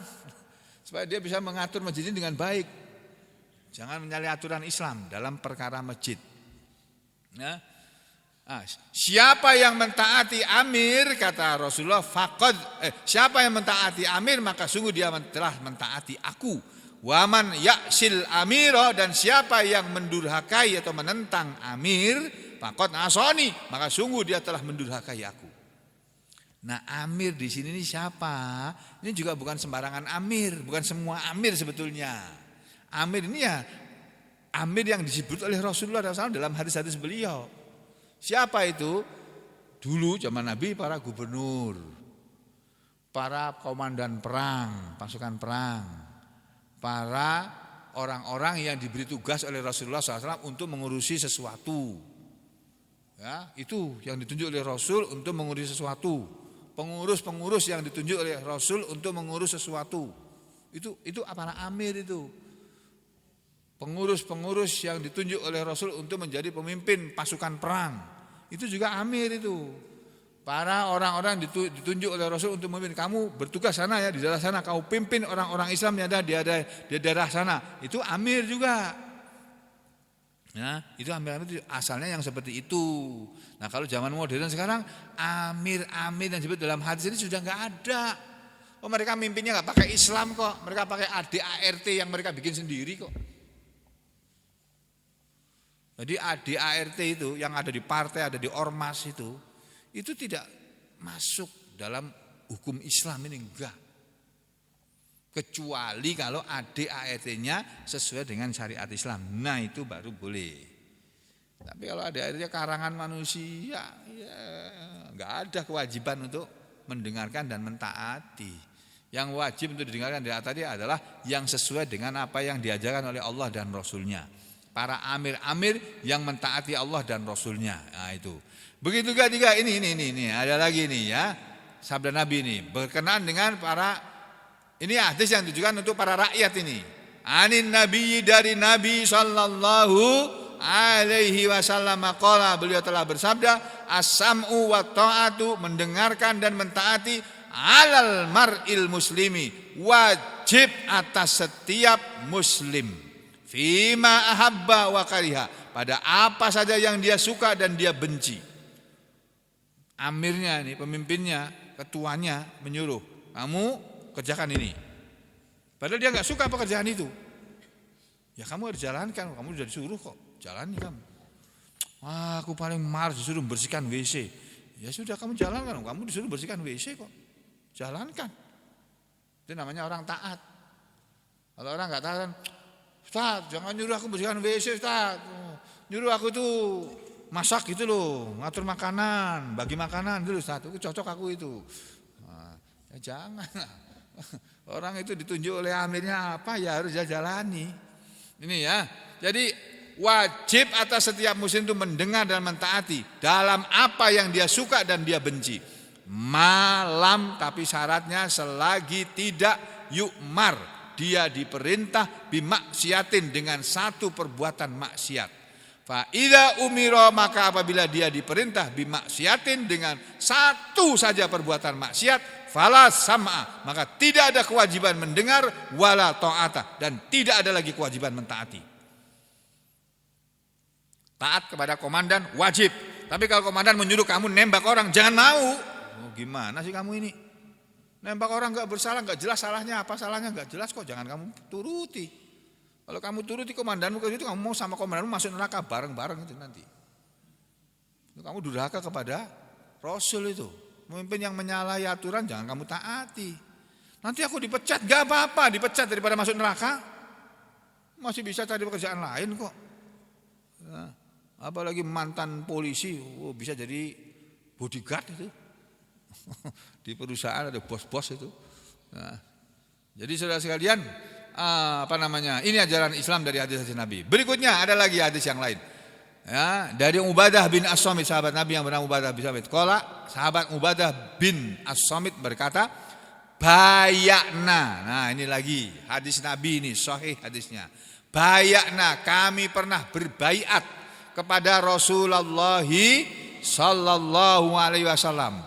Supaya dia bisa mengatur masjid ini dengan baik. Jangan menyalahi aturan Islam dalam perkara masjid. Nah, siapa yang mentaati amir, kata Rasulullah, siapa yang mentaati amir maka sungguh dia telah mentaati aku. Waman ya'sil amiro, dan siapa yang mendurhakai atau menentang amir, faqad asani, maka sungguh dia telah mendurhakai aku. Nah, amir di sini ini siapa? Ini juga bukan sembarangan amir, bukan semua amir sebetulnya. Amir ini ya amir yang disebut oleh Rasulullah SAW dalam hadis-hadis beliau. Siapa itu? Dulu zaman Nabi para gubernur, para komandan perang, pasukan perang, para orang-orang yang diberi tugas oleh Rasulullah SAW untuk mengurusi sesuatu. Ya, itu yang ditunjuk oleh Rasul untuk mengurusi sesuatu. Pengurus-pengurus yang ditunjuk oleh Rasul untuk mengurus sesuatu. Itu para amir itu. Pengurus-pengurus yang ditunjuk oleh Rasul untuk menjadi pemimpin pasukan perang. Itu juga amir itu. Para orang-orang ditunjuk oleh Rasul untuk memimpin. Kamu bertugas sana ya, di daerah sana. Kamu pimpin orang-orang Islam yang ada di daerah sana. Itu amir juga. Ya, itu amir itu asalnya yang seperti itu. Nah, kalau zaman modern sekarang amir-amir yang disebut dalam hadis ini sudah enggak ada. Oh, mereka mimpinnya enggak pakai Islam kok. Mereka pakai ADART yang mereka bikin sendiri kok. Jadi ADART itu yang ada di partai, ada di ormas itu tidak masuk dalam hukum Islam ini, enggak. Kecuali kalau ADART-nya sesuai dengan syariat Islam. Nah, itu baru boleh. Tapi kalau ADART-nya karangan manusia, ya enggak ada kewajiban untuk mendengarkan dan mentaati. Yang wajib untuk didengarkan dan ditaati adalah yang sesuai dengan apa yang diajarkan oleh Allah dan Rasul-Nya. Para amir-amir yang mentaati Allah dan Rasul-Nya. Nah, itu. Begitu juga ini ada lagi nih ya. Sabda Nabi ini berkenaan dengan para, ini hadis yang ditujukan untuk para rakyat ini. Anin Nabi, dari Nabi sallallahu alaihi wasallam qala, beliau telah bersabda, as-sam'u wa ta'atu, mendengarkan dan mentaati, alal mar'il muslimi, wajib atas setiap muslim, fima ahabba wa kariha, pada apa saja yang dia suka dan dia benci. Amirnya ini, pemimpinnya, ketuanya menyuruh, kamu kerjakan ini. Padahal dia enggak suka pekerjaan itu. Ya kamu harus jalankan, kamu sudah disuruh kok, jalani kamu. Aku paling malas disuruh bersihkan WC. Ya sudah, kamu jalankan, kamu disuruh bersihkan WC kok. Jalankan. Itu namanya orang taat. Kalau orang enggak taat kan, Ustaz, jangan nyuruh aku bersihkan WC, Ustaz. Nyuruh aku tuh masak gitu loh, ngatur makanan, bagi makanan dulu, Ustaz. Itu cocok aku itu. Nah, ya jangan. Orang itu ditunjuk oleh amirnya apa, ya harus dia jalani. Ini ya. Jadi wajib atas setiap muslim itu mendengar dan mentaati dalam apa yang dia suka dan dia benci. Malam, tapi syaratnya selagi tidak yukmar, dia diperintah bimaksiatin, dengan satu perbuatan maksiat. Fa idza umira, maka apabila dia diperintah bimaksiatin, dengan satu saja perbuatan maksiat, fala sam'a, maka tidak ada kewajiban mendengar, wala ta'ata, dan tidak ada lagi kewajiban mentaati. Taat kepada komandan wajib, tapi kalau komandan menyuruh kamu nembak orang, jangan mau. Oh, gimana sih kamu ini? Nembak orang enggak bersalah, enggak jelas salahnya, apa salahnya enggak jelas kok, jangan kamu turuti. Kalau kamu turuti komandanmu ke situ, kamu mau sama komandanmu masuk neraka bareng-bareng itu nanti. Kamu durhaka kepada Rasul itu. Pemimpin yang menyalahi aturan jangan kamu taati. Nanti aku dipecat, gak apa-apa dipecat daripada masuk neraka. Masih bisa cari pekerjaan lain kok. Nah, apalagi mantan polisi, bisa jadi bodyguard itu. Di perusahaan ada bos-bos itu. Nah, jadi saudara sekalian, ini ajaran Islam dari hadis-hadis Nabi. Berikutnya ada lagi hadis yang lain. Ya, dari Ubadah bin As-Samit, sahabat Nabi yang bernama Ubadah bin As-Samit. Qala, sahabat Ubadah bin As-Samit berkata, bayakna. Nah, ini lagi hadis Nabi ini, sahih hadisnya. Bayakna, kami pernah berbaiat kepada Rasulullah sallallahu alaihi wasallam.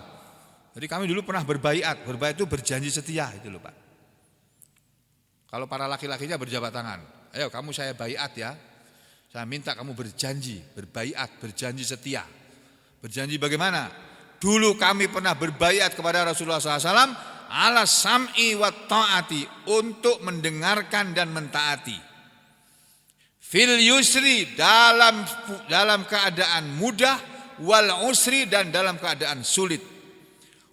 Jadi kami dulu pernah berbaiat. Berbaiat itu berjanji setia itu loh, Pak. Kalau para laki-lakinya berjabat tangan. Ayo kamu saya baiat ya. Saya minta kamu berjanji, berbaiat, berjanji setia. Berjanji bagaimana? Dulu kami pernah berbaiat kepada Rasulullah SAW ala sam'i wa ta'ati, untuk mendengarkan dan mentaati. Fil yusri, dalam keadaan mudah, wal usri, dan dalam keadaan sulit.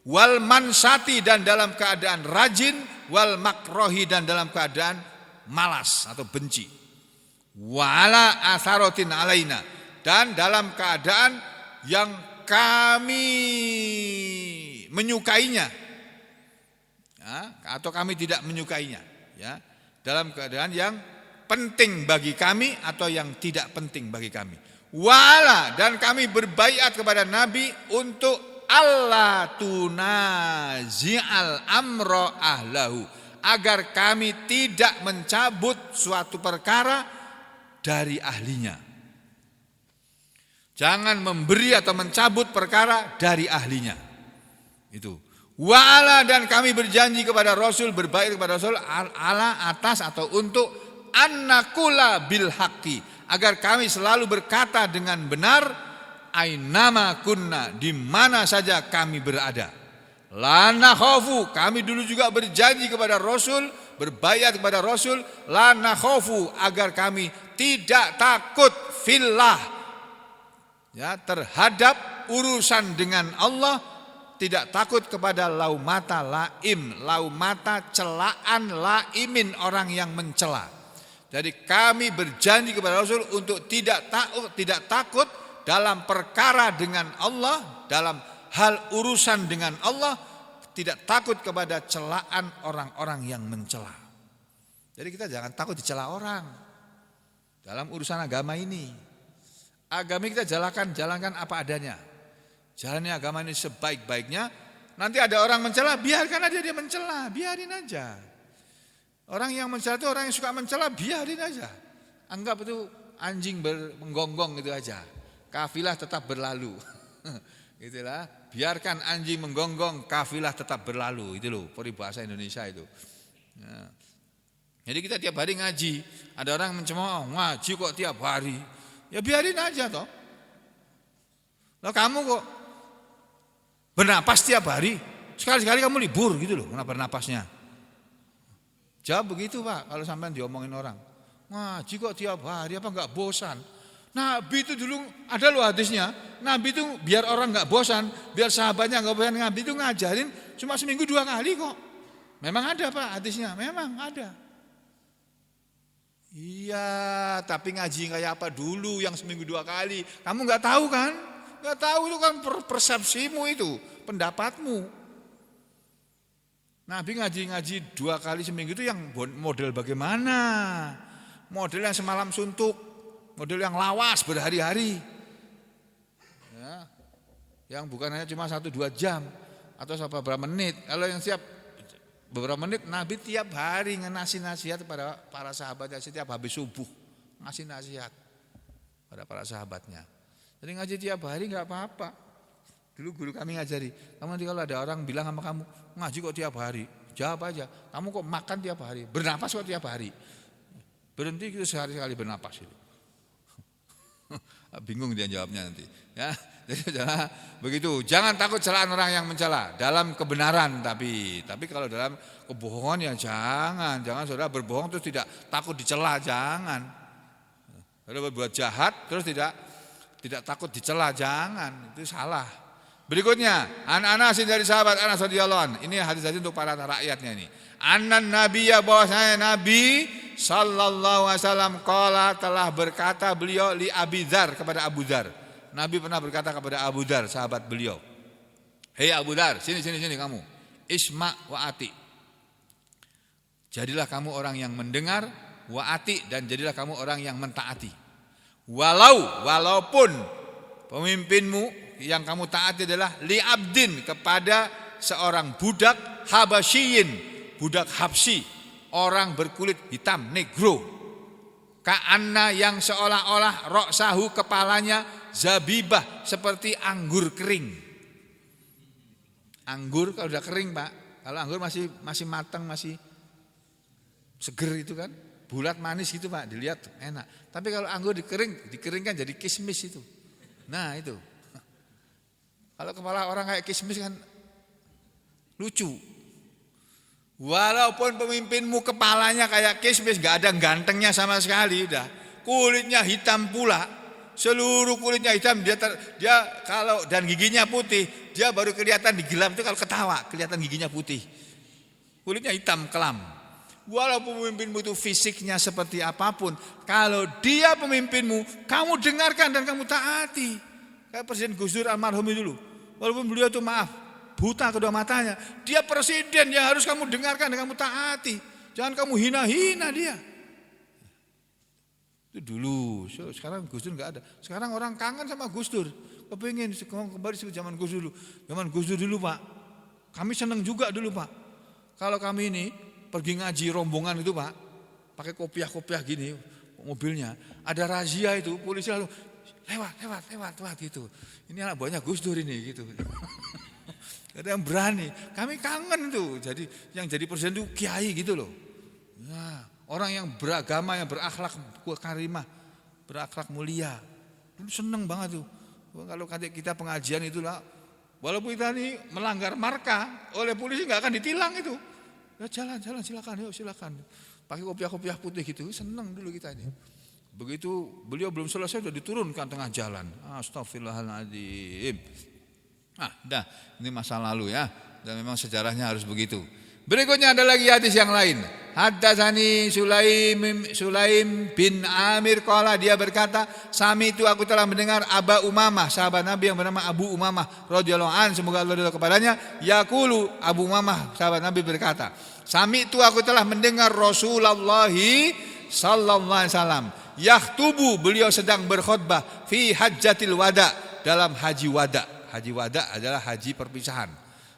Wal mansati, dan dalam keadaan rajin, wal makrohi, dan dalam keadaan malas atau benci. Wala atharotin alaina, dan dalam keadaan yang kami menyukainya, ya, atau kami tidak menyukainya, ya, dalam keadaan yang penting bagi kami atau yang tidak penting bagi kami. Wala, dan kami berbaiat kepada Nabi untuk Allah tunazi'al amro ahlahu, agar kami tidak mencabut suatu perkara dari ahlinya. Jangan memberi atau mencabut perkara dari ahlinya. Itu. Wa'ala, dan kami berjanji kepada Rasul, berbaiat kepada Rasul ala atas atau untuk annakula bil haqqi, agar kami selalu berkata dengan benar, ainama kunna, di mana saja kami berada. La nakhafu, kami dulu juga berjanji kepada Rasul, berbaiat kepada Rasul, la nakhafu, agar kami tidak takut fillah, ya, terhadap urusan dengan Allah, tidak takut kepada laumata laim, laumata celaan laimin, orang yang mencela. Jadi kami berjanji kepada Rasul untuk tidak takut dalam perkara dengan Allah, dalam hal urusan dengan Allah, tidak takut kepada celaan orang-orang yang mencela. Jadi kita jangan takut dicela orang dalam urusan agama ini. Agama kita jalankan apa adanya. Jalani agama ini sebaik-baiknya. Nanti ada orang mencela, biarkan aja dia mencela, biarin aja. Orang yang mencela itu orang yang suka mencela, biarin aja. Anggap itu anjing menggonggong gitu aja. Kafilah tetap berlalu. Itulah, biarkan anjing menggonggong, kafilah tetap berlalu. Itu loh peribahasa Indonesia itu. Ya. Jadi kita tiap hari ngaji, ada orang mencemooh, ngaji kok tiap hari, ya biarin aja toh. Loh kamu kok bernapas tiap hari, sekali-sekali kamu libur gitu loh, kenapa bernapasnya? Jawab begitu Pak, kalau sampai diomongin orang, ngaji kok tiap hari, apa enggak bosan? Nabi itu dulu ada loh hadisnya, Nabi itu biar orang enggak bosan, biar sahabatnya enggak bosan, Nabi itu ngajarin cuma seminggu 2 kali kok. Memang ada Pak hadisnya, memang ada. Iya, tapi ngaji kayak apa dulu yang seminggu 2 kali? Kamu nggak tahu kan? Nggak tahu, itu kan persepsimu, itu pendapatmu. Nabi ngaji 2 kali seminggu itu yang model bagaimana? Model yang semalam suntuk, model yang lawas berhari-hari, ya, yang bukan hanya cuma 1-2 jam atau beberapa menit. Kalau yang siap beberapa menit, Nabi tiap hari ngasih nasihat kepada para sahabatnya, setiap habis subuh ngasih nasihat pada para sahabatnya. Jadi ngaji tiap hari nggak apa-apa. Dulu guru kami ngajari, kamu nanti kalau ada orang bilang sama kamu, ngaji kok tiap hari, jawab aja, kamu kok makan tiap hari, bernapas kok tiap hari. Berhenti gitu sehari-sekali bernapas itu. Bingung dia jawabnya nanti, ya. Jadi begitu, jangan takut celaan orang yang mencela dalam kebenaran, tapi kalau dalam kebohongan ya jangan saudara berbohong terus tidak takut dicela, jangan. Saudara berbuat jahat terus tidak takut dicela, jangan, itu salah. Berikutnya, Anas dari sahabat Anas radhiyallahu anhu. Ini hadis-hadis untuk para rakyatnya ini. Anan nabiyya, bahwasanya Nabi sallallahu alaihi wasallam qala, telah berkata beliau li Abi Dzar, kepada Abu Dzar. Nabi pernah berkata kepada Abu Dzar, sahabat beliau. Hei Abu Dar, sini kamu. Isma wa ati. Jadilah kamu orang yang mendengar, wa ati, dan jadilah kamu orang yang mentaati. Walaupun pemimpinmu yang kamu taati adalah li abdin, kepada seorang budak habasyiin, budak Habsyi, orang berkulit hitam, negro. Ka'anna, yang seolah-olah roksahu, kepalanya, zabibah, seperti anggur kering. Anggur kalau udah kering, Pak. Kalau anggur masih matang, masih seger itu kan, bulat manis gitu, Pak, dilihat enak. Tapi kalau anggur dikeringkan jadi kismis itu. Nah, itu. Kalau kepala orang kayak kismis kan lucu. Walaupun pemimpinmu kepalanya kayak kismis, gak ada gantengnya sama sekali, udah. Kulitnya hitam pula. Seluruh kulitnya hitam, dia kalau dan giginya putih, dia baru kelihatan di gelap itu kalau ketawa, kelihatan giginya putih. Kulitnya hitam kelam. Walaupun pemimpinmu itu fisiknya seperti apapun, kalau dia pemimpinmu, kamu dengarkan dan kamu taati. Kayak Presiden Gus Dur almarhum itu dulu. Walaupun beliau itu buta kedua matanya, dia presiden yang harus kamu dengarkan dan kamu taati. Jangan kamu hina-hina dia. Itu dulu, sekarang Gus Dur enggak ada. Sekarang orang kangen sama Gus Dur. Kepingin kembali seperti zaman Gus Dur dulu. Zaman Gus Dur dulu, Pak. Kami senang juga dulu, Pak. Kalau kami ini pergi ngaji rombongan itu, Pak, pakai kopiah-kopiah gini mobilnya, ada razia itu, polisi lalu lewat gitu. Ini anak buahnya Gus Dur ini gitu. Ada yang berani. Kami kangen tuh. Jadi yang jadi presiden itu kiai gitu loh. Nah, orang yang beragama, yang berakhlak karimah, berakhlak mulia. Seneng banget tuh. Kalau kita pengajian itulah, walaupun kita ini melanggar marka, oleh polisi nggak akan ditilang itu. Ya jalan silakan. Pakai kopiah-kopiah putih gitu, seneng dulu kita ini. Begitu beliau belum selesai sudah diturunkan tengah jalan. Astagfirullahaladzim. Ini masa lalu ya. Dan memang sejarahnya harus begitu. Berikutnya ada lagi hadis yang lain. Haddatsani Sulaim bin Amir qala, dia berkata, sami itu aku telah mendengar Aba Umamah, sahabat Nabi yang bernama Abu Umamah radhiyallahu an, semoga Allah ridha kepadanya, yaqulu, Abu Umamah sahabat Nabi berkata, sami itu aku telah mendengar Rasulullah sallallahu alaihi wasallam yakhtubu, beliau sedang berkhutbah fi hajjatil wada, dalam haji wada. Haji wada adalah haji perpisahan.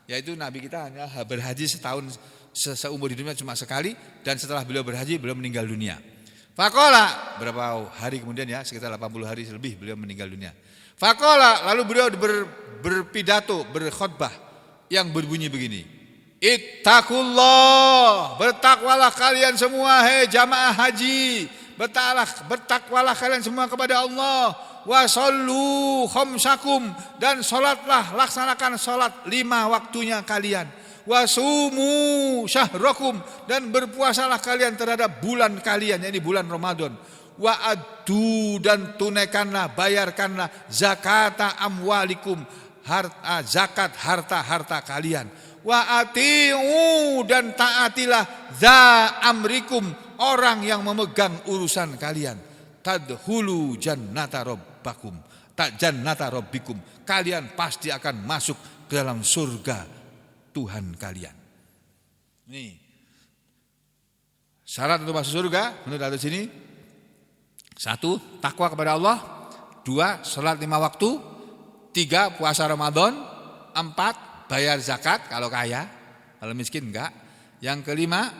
Yaitu Nabi kita hanya berhaji setahun, seumur hidupnya cuma sekali, dan setelah beliau berhaji beliau meninggal dunia. Faqala, berapa hari kemudian ya, sekitar 80 hari lebih beliau meninggal dunia. Faqala, lalu beliau berpidato, berkhutbah yang berbunyi begini. Ittaqullah, bertakwalah kalian semua, hei jamaah haji, bertakwalah kalian semua kepada Allah. Wasallu khamsakum, dan salatlah, laksanakan salat 5 waktunya kalian. Wasumu syahrakum, dan berpuasalah kalian terhadap bulan kalian, yakni bulan Ramadan. Wa addu, dan tunaikanlah, bayarkanlah zakata amwalikum, zakat harta kalian. Wa atiu, dan taatilah za amrikum, orang yang memegang urusan kalian. Tadkhulu jannata rabbikum, kalian pasti akan masuk ke dalam surga Tuhan kalian. Nih, syarat untuk masuk surga menurut hadis ini: 1, takwa kepada Allah. 2, salat 5 waktu. 3, puasa Ramadan. 4, bayar zakat kalau kaya, kalau miskin enggak. Yang kelima,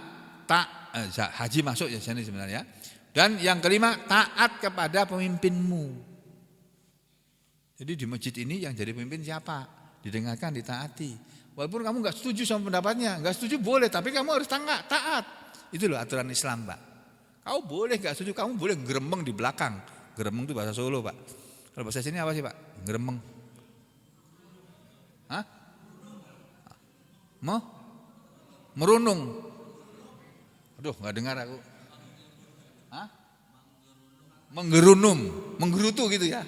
haji masuk ya sini sebenarnya. Dan yang kelima, taat kepada pemimpinmu. Jadi di masjid ini yang jadi pemimpin siapa? Didengarkan, ditaati. Walaupun kamu enggak setuju sama pendapatnya, enggak setuju boleh, tapi kamu harus taat. Itu loh aturan Islam, Pak. Kamu boleh enggak setuju, kamu boleh geremeng di belakang. Geremeng itu bahasa Solo, Pak. Kalau bahasa sini apa sih, Pak? Geremeng. Hah? Merunung. Aduh, enggak dengar aku. Hah? Menggerutu gitu ya.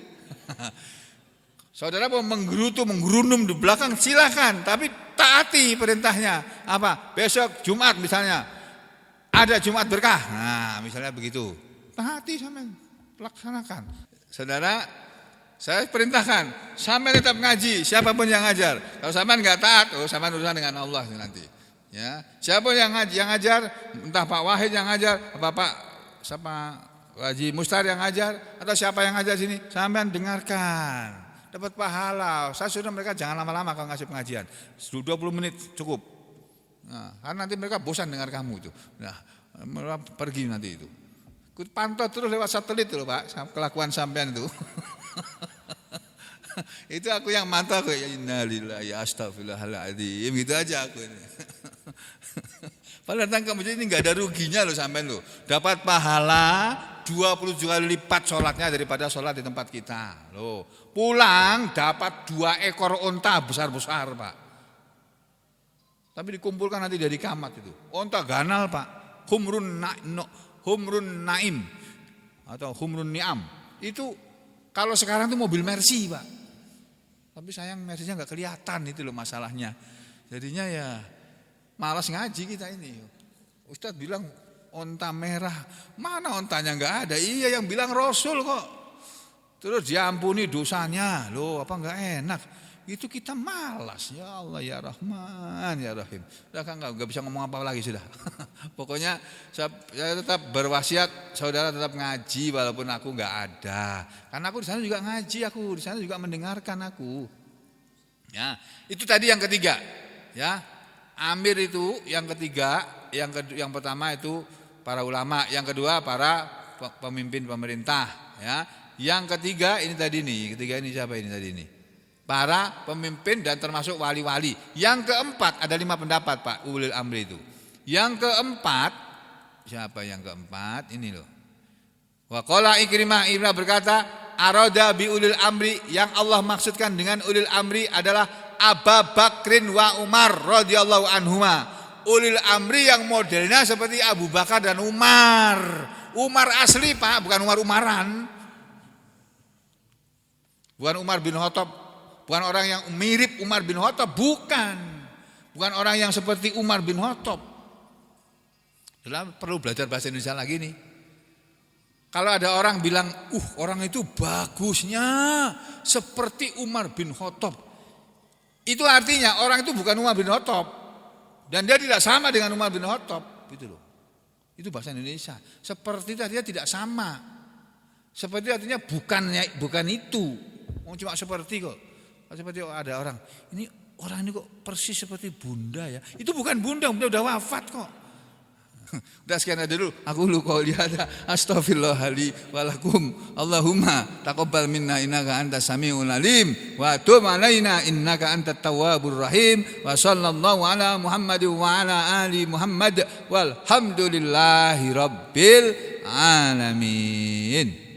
Saudara mau menggerunum di belakang silakan, tapi taati perintahnya. Apa? Besok Jumat misalnya, ada Jumat berkah. Nah, misalnya begitu. Taati sama laksanakan. Saudara, Saya perintahkan, sampean tetap ngaji, siapapun yang ngajar. Kalau sampean nggak taat, sampean urusan dengan Allah nanti. Ya, siapa yang ngajar, entah Pak Wahid yang ngajar, Pak Haji Mustar yang ngajar, atau siapa yang ngajar sini, sampean dengarkan, dapat pahala. Saya suruh mereka jangan lama-lama kalau ngasih pengajian, 20 menit cukup. Nah, karena nanti mereka bosan dengar kamu itu. Nah, mereka pergi nanti itu. Ikut pantau terus lewat satelit loh Pak, kelakuan sampean itu. Itu aku yang mantau kok, ya innalillahi astagfirullahaladzim, gitu aja aku ini. Padahal datang ke masjid ini nggak ada ruginya loh sampean loh. Dapat pahala 20 kali lipat sholatnya daripada sholat di tempat kita loh. Pulang dapat 2 ekor onta besar-besar Pak. Tapi dikumpulkan nanti dari kamat itu. Onta ganal Pak. Humrun naim atau humrun niam. Itu kalau sekarang tuh mobil Mercy Pak. Tapi sayang Mercy-nya nggak kelihatan, itu loh masalahnya. Jadinya ya malas ngaji kita ini. Ustadz bilang onta merah, mana ontanya nggak ada? Iya yang bilang Rasul kok. Terus diampuni dosanya, loh apa nggak enak? Itu kita malas. Ya Allah ya Rahman ya Rahim. Udah kan nggak bisa ngomong apa lagi sudah. Pokoknya saya tetap berwasiat saudara tetap ngaji walaupun aku nggak ada. Karena aku di sana juga ngaji, aku di sana juga mendengarkan aku. Ya itu tadi yang ketiga. Ya Amir itu yang ketiga, yang pertama itu para ulama, yang kedua para pemimpin pemerintah. Ya yang ketiga ini tadi nih, ketiga ini siapa ini tadi nih? Para pemimpin dan termasuk wali-wali. Yang keempat ada 5 pendapat Pak ulil amri itu. Yang keempat siapa yang keempat? Ini loh. Wa qala Ikrimah berkata, arada bi ulil amri, yang Allah maksudkan dengan ulil amri adalah Abu Bakrin wa Umar radhiyallahu anhuma. Ulil amri yang modelnya seperti Abu Bakar dan Umar. Umar asli Pak, bukan Umar Umaran. Bukan Umar bin Khattab. Bukan orang yang mirip Umar bin Khattab, bukan. Bukan orang yang seperti Umar bin Khattab. Perlu belajar bahasa Indonesia lagi nih. Kalau ada orang bilang, orang itu bagusnya seperti Umar bin Khattab. Itu artinya orang itu bukan Umar bin Khattab. Dan dia tidak sama dengan Umar bin Khattab. Gitu loh. Itu bahasa Indonesia. Seperti itu artinya tidak sama. Seperti artinya bukan itu. Cuma seperti kok. Seperti ada orang, ini orang ini kok persis seperti bunda ya. Itu bukan bunda udah wafat kok. Udah sekian aja dulu. Aku lu kau lihat astaghfirullahaladzim walakum. Allahumma taqabbal minna innaka antas samiul alim wa tub alaina innaka antat tawwabur rahim wa sallallahu ala Muhammadin wa ala ali Muhammad walhamdulillahi rabbil alamin.